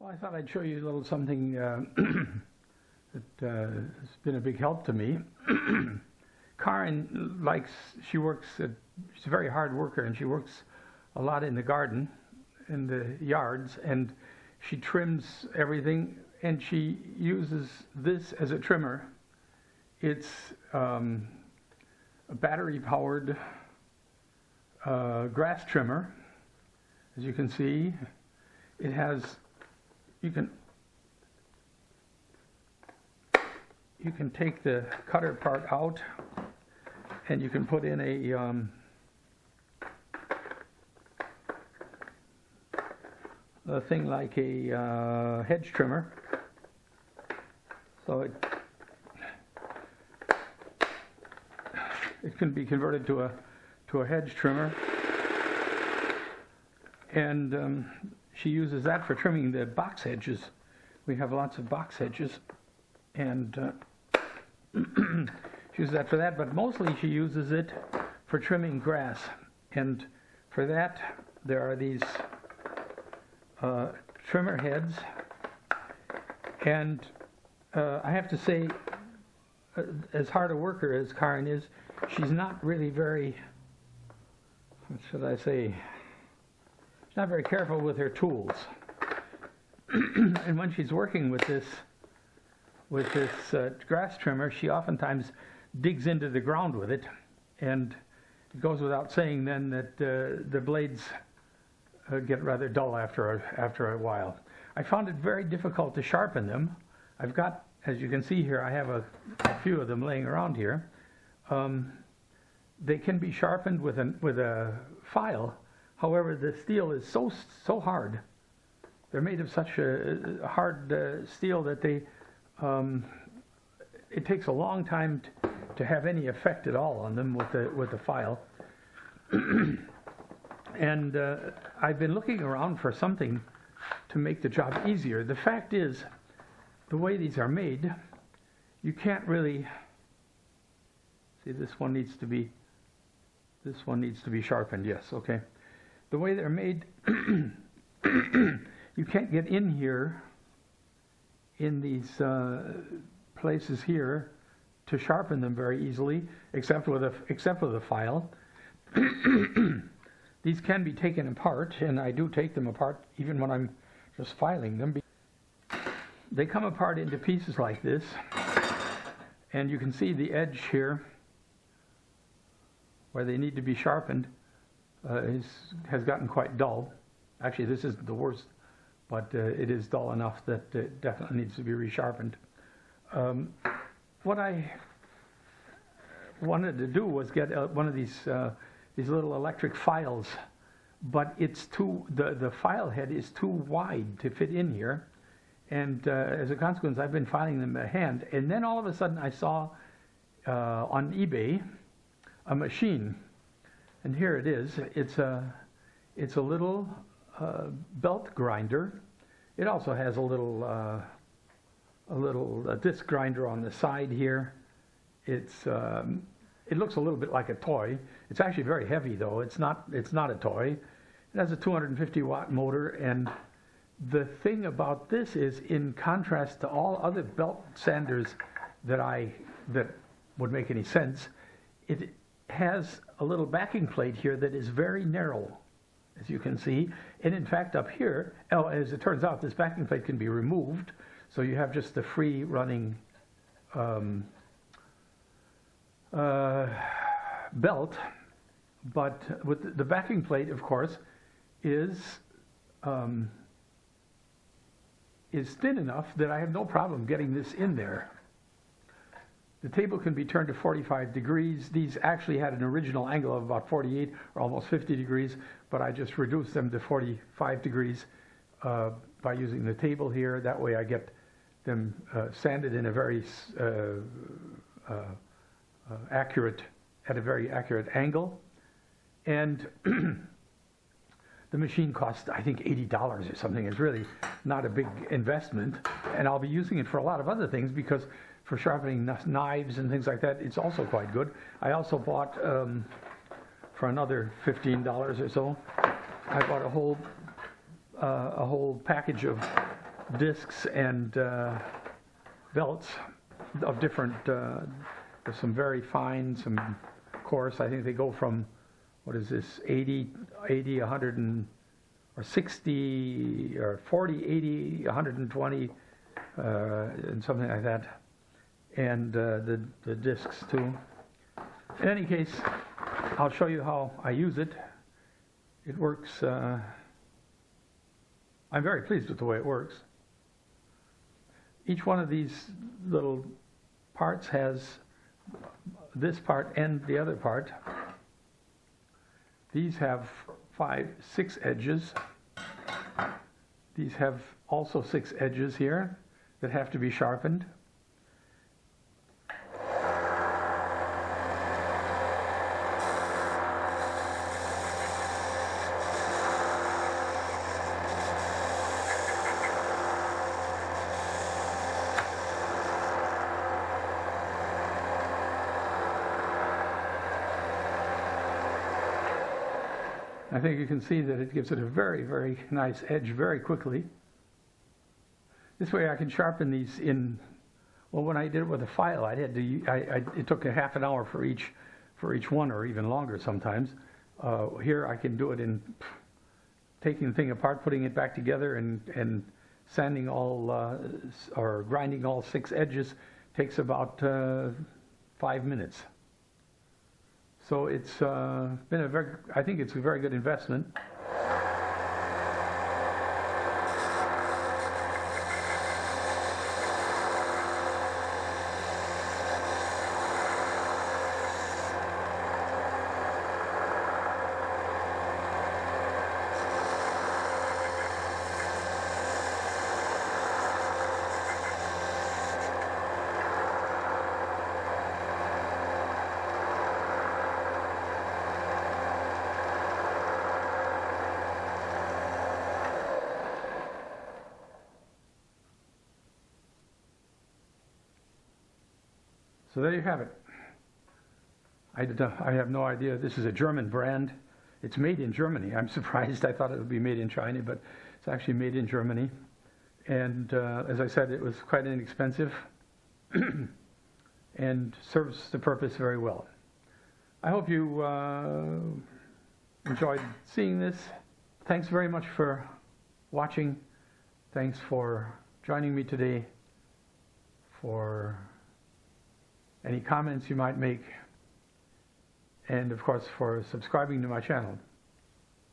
Well, I thought I'd show you a little something that has been a big help to me. Karin she's a very hard worker, and she works a lot in the garden, in the yards, and she trims everything, and she uses this as a trimmer. It's a battery-powered grass trimmer. As you can see, it has, you can take the cutter part out, and you can put in a thing like a hedge trimmer. So it can be converted to a hedge trimmer, and she uses that for trimming the box hedges. We have lots of box hedges, and she uses that for that, but mostly she uses it for trimming grass. And for that, there are these trimmer heads, and I have to say, as hard a worker as Karin is, she's not really very, what should I say, she's not very careful with her tools. And when she's working with this grass trimmer, she oftentimes digs into the ground with it, and it goes without saying then that the blades get rather dull after a while. I found it very difficult to sharpen them. I've got, as you can see here, I have a few of them laying around here. They can be sharpened with a file. However, the steel is so hard. They're made of such a hard steel that it takes a long time to have any effect at all on them with the file. And I've been looking around for something to make the job easier. The fact is, the way these are made, you can't really see. This one needs to be sharpened. Yes, okay. The way they're made, you can't get in here in these places here to sharpen them very easily, except with a file. These can be taken apart, and I do take them apart even when I'm just filing them. They come apart into pieces like this, and you can see the edge here where they need to be sharpened has gotten quite dull. Actually, this isn't the worst, but it is dull enough that it definitely needs to be resharpened. What I wanted to do was get one of these little electric files, but the file head is too wide to fit in here, and as a consequence, I've been filing them by hand. And then all of a sudden, I saw on eBay a machine, and here it is. It's a little belt grinder. It also has a little disc grinder on the side here. It looks a little bit like a toy. It's actually very heavy, though. It's not a toy. It has a 250-watt motor, and the thing about this is, in contrast to all other belt sanders that would make any sense, it has a little backing plate here that is very narrow, as you can see. And in fact, up here, as it turns out, this backing plate can be removed, so you have just the free running belt. But with the backing plate, of course, is thin enough that I have no problem getting this in there. The table can be turned to 45 degrees. These actually had an original angle of about 48 or almost 50 degrees, but I just reduced them to 45 degrees by using the table here. That way I get them sanded in a very at a very accurate angle. And the machine cost, I think, $80 or something. It's really not a big investment, and I'll be using it for a lot of other things, because for sharpening knives and things like that, it's also quite good. I also bought, for another $15 or so, I bought a whole package of discs and belts of different, there's some very fine, some coarse. I think they go from, what is this, 80, 100 or 60, or 40, 80, 120, and something like that. And the discs too. In any case, I'll show you how I use it. It works, I'm very pleased with the way it works. Each one of these little parts has this part and the other part. These have 6 edges. These have also 6 edges here that have to be sharpened. I think you can see that it gives it a very, very nice edge very quickly. This way I can sharpen these in, well, when I did it with a file, it took a half an hour for each one, or even longer sometimes. Here I can do it in taking the thing apart, putting it back together, and sanding all, or grinding all 6 edges takes about 5 minutes. So it's been I think it's a very good investment. So there you have it. I have no idea. This is a German brand. It's made in Germany. I'm surprised. I thought it would be made in China, but it's actually made in Germany. And as I said, it was quite inexpensive and serves the purpose very well. I hope you enjoyed seeing this. Thanks very much for watching. Thanks for joining me today. For any comments you might make, and of course for subscribing to my channel.